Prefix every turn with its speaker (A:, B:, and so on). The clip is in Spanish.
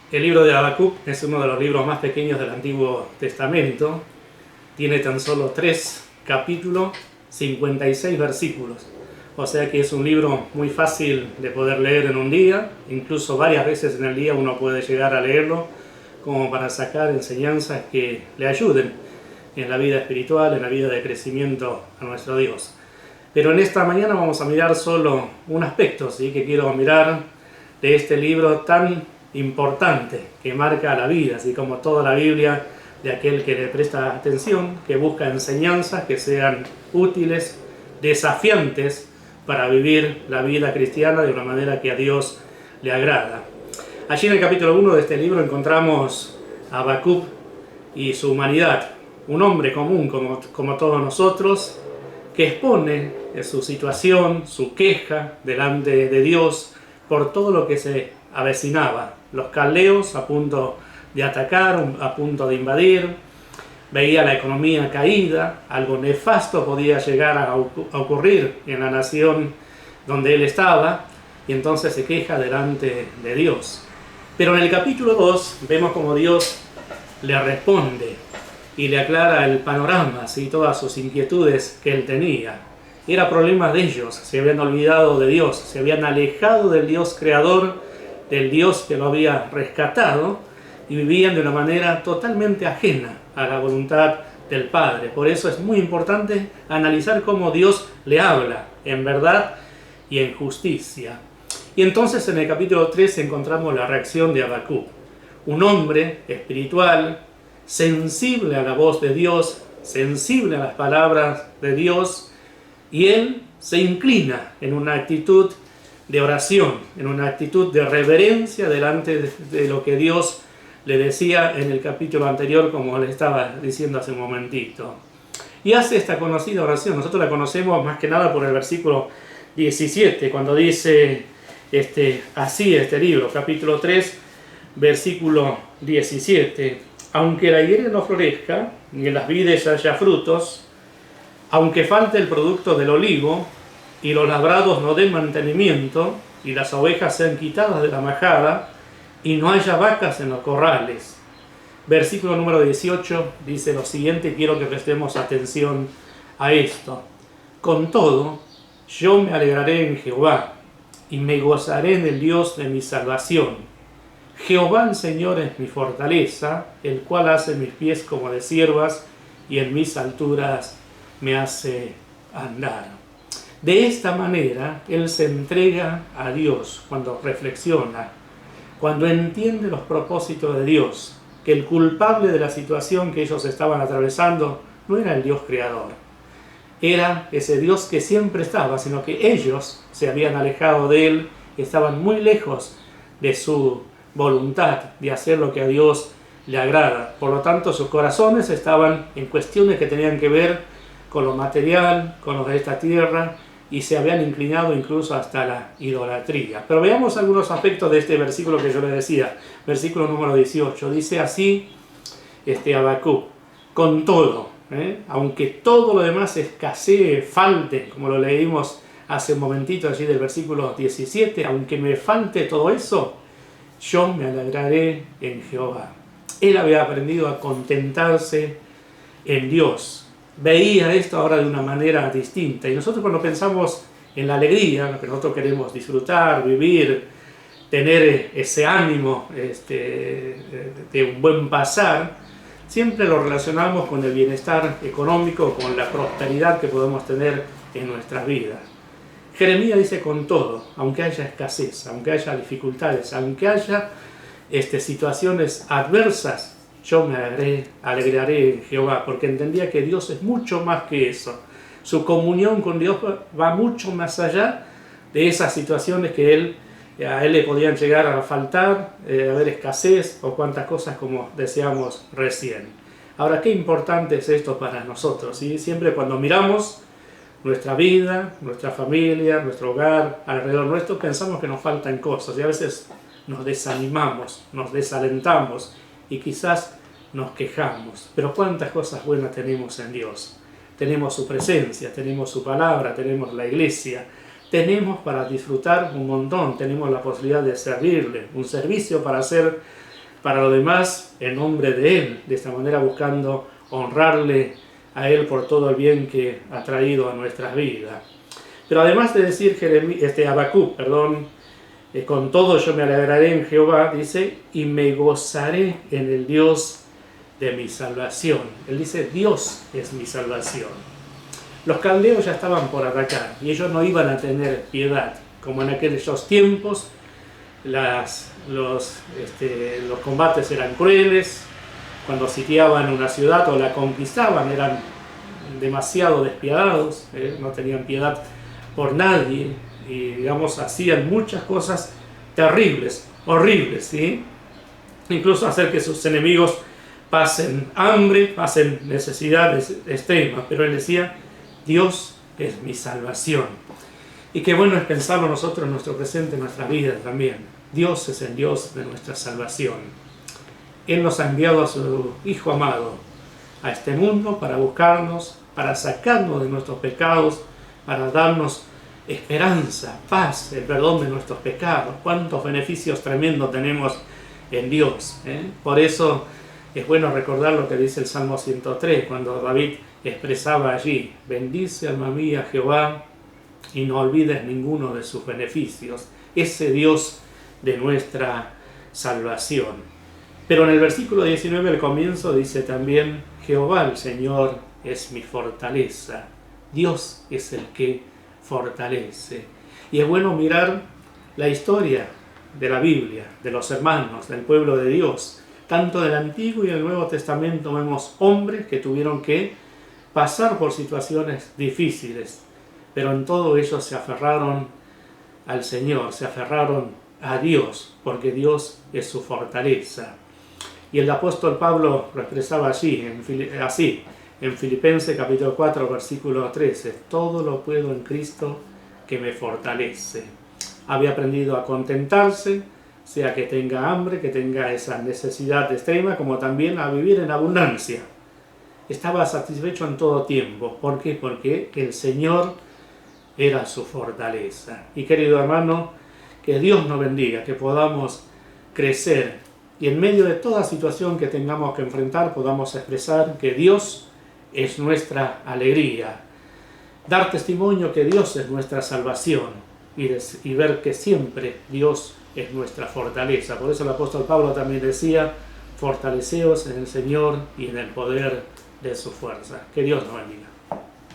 A: El libro de Habacuc es uno de los libros más pequeños del Antiguo Testamento. Tiene tan solo 3 capítulos, 56 versículos. O sea que es un libro muy fácil de poder leer en un día. Incluso varias veces en el día uno puede llegar a leerlo como para sacar enseñanzas que le ayuden en la vida espiritual, en la vida de crecimiento a nuestro Dios. Pero en esta mañana vamos a mirar solo un aspecto, ¿sí?, que quiero mirar de este libro tan importante que marca la vida, así como toda la Biblia, de aquel que le presta atención, que busca enseñanzas que sean útiles, desafiantes para vivir la vida cristiana de una manera que a Dios le agrada. Allí en el capítulo 1 de este libro encontramos a Habacuc y su humanidad, un hombre común como todos nosotros, que expone su situación, su queja delante de Dios por todo lo que se avecinaba. Los caldeos a punto de atacar, a punto de invadir, veía la economía caída, algo nefasto podía llegar a ocurrir en la nación donde él estaba, y entonces se queja delante de Dios. Pero en el capítulo 2 vemos como Dios le responde y le aclara el panorama, ¿sí?, todas sus inquietudes que él tenía. Era problema de ellos, se habían olvidado de Dios, se habían alejado del Dios creador, del Dios que lo había rescatado, y vivían de una manera totalmente ajena a la voluntad del Padre. Por eso es muy importante analizar cómo Dios le habla en verdad y en justicia. Y entonces en el capítulo 3 encontramos la reacción de Habacuc, un hombre espiritual, sensible a la voz de Dios, sensible a las palabras de Dios, y él se inclina en una actitud de oración, en una actitud de reverencia delante de lo que Dios le decía en el capítulo anterior, como le estaba diciendo hace un momentito. Y hace esta conocida oración. Nosotros la conocemos más que nada por el versículo 17, cuando dice así este libro, capítulo 3, versículo 17. Aunque la higuera no florezca, ni en las vides haya frutos, aunque falte el producto del olivo, y los labrados no den mantenimiento, y las ovejas sean quitadas de la majada, y no haya vacas en los corrales. Versículo número 18 dice lo siguiente, quiero que prestemos atención a esto. Con todo, yo me alegraré en Jehová, y me gozaré en el Dios de mi salvación. Jehová el Señor es mi fortaleza, el cual hace mis pies como de ciervas, y en mis alturas me hace andar. De esta manera, él se entrega a Dios cuando reflexiona, cuando entiende los propósitos de Dios, que el culpable de la situación que ellos estaban atravesando no era el Dios creador, era ese Dios que siempre estaba, sino que ellos se habían alejado de él, estaban muy lejos de su voluntad de hacer lo que a Dios le agrada. Por lo tanto, sus corazones estaban en cuestiones que tenían que ver con lo material, con lo de esta tierra, y se habían inclinado incluso hasta la idolatría. Pero veamos algunos aspectos de este versículo que yo les decía, versículo número 18. Dice así Habacuc: con todo, aunque todo lo demás escasee, falte, como lo leímos hace un momentito allí del versículo 17, aunque me falte todo eso, yo me alegraré en Jehová. Él había aprendido a contentarse en Dios. Veía esto ahora de una manera distinta. Y nosotros, cuando pensamos en la alegría, lo que nosotros queremos disfrutar, vivir, tener ese ánimo de un buen pasar, siempre lo relacionamos con el bienestar económico, con la prosperidad que podemos tener en nuestras vidas. Jeremías dice: con todo, aunque haya escasez, aunque haya dificultades, aunque haya situaciones adversas, yo me alegraré en Jehová, porque entendía que Dios es mucho más que eso. Su comunión con Dios va mucho más allá de esas situaciones que a él le podían llegar a faltar, haber escasez o cuantas cosas como decíamos recién. Ahora, qué importante es esto para nosotros, ¿sí? Siempre cuando miramos nuestra vida, nuestra familia, nuestro hogar, alrededor nuestro, pensamos que nos faltan cosas y a veces nos desanimamos, nos desalentamos y quizás nos quejamos. Pero cuántas cosas buenas tenemos en Dios. Tenemos su presencia, tenemos su palabra, tenemos la iglesia, tenemos para disfrutar un montón, tenemos la posibilidad de servirle, un servicio para hacer para lo demás en nombre de Él, de esta manera buscando honrarle a Él por todo el bien que ha traído a nuestras vidas. Pero además de decir Habacuc, con todo yo me alegraré en Jehová, dice, y me gozaré en el Dios de mi salvación. Él dice, Dios es mi salvación. Los caldeos ya estaban por atacar y ellos no iban a tener piedad. Como en aquellos tiempos, los combates eran crueles. Cuando sitiaban una ciudad o la conquistaban eran demasiado despiadados, no tenían piedad por nadie y, digamos, hacían muchas cosas terribles, horribles, ¿sí? Incluso hacer que sus enemigos pasen hambre, pasen necesidades extremas. Pero él decía, Dios es mi salvación. Y qué bueno es pensarlo nosotros en nuestro presente, en nuestra vida también. Dios es el Dios de nuestra salvación. Él nos ha enviado a su Hijo amado a este mundo para buscarnos, para sacarnos de nuestros pecados, para darnos esperanza, paz, el perdón de nuestros pecados. Cuántos beneficios tremendos tenemos en Dios, ¿eh? Por eso es bueno recordar lo que dice el Salmo 103, cuando David expresaba allí, bendice alma mía Jehová y no olvides ninguno de sus beneficios, ese Dios de nuestra salvación. Pero en el versículo 19 al comienzo dice también, Jehová el Señor es mi fortaleza, Dios es el que fortalece. Y es bueno mirar la historia de la Biblia, de los hermanos, del pueblo de Dios. Tanto del Antiguo y del Nuevo Testamento vemos hombres que tuvieron que pasar por situaciones difíciles, pero en todo ello se aferraron al Señor, se aferraron a Dios, porque Dios es su fortaleza. Y el apóstol Pablo lo expresaba así, en Filipenses capítulo 4, versículo 13, todo lo puedo en Cristo que me fortalece. Había aprendido a contentarse, sea que tenga hambre, que tenga esa necesidad extrema, como también a vivir en abundancia. Estaba satisfecho en todo tiempo. ¿Por qué? Porque el Señor era su fortaleza. Y querido hermano, que Dios nos bendiga, que podamos crecer y en medio de toda situación que tengamos que enfrentar podamos expresar que Dios es nuestra alegría, dar testimonio que Dios es nuestra salvación y ver que siempre Dios es nuestra fortaleza. Por eso el apóstol Pablo también decía, fortaleceos en el Señor y en el poder de su fuerza. Que Dios nos bendiga.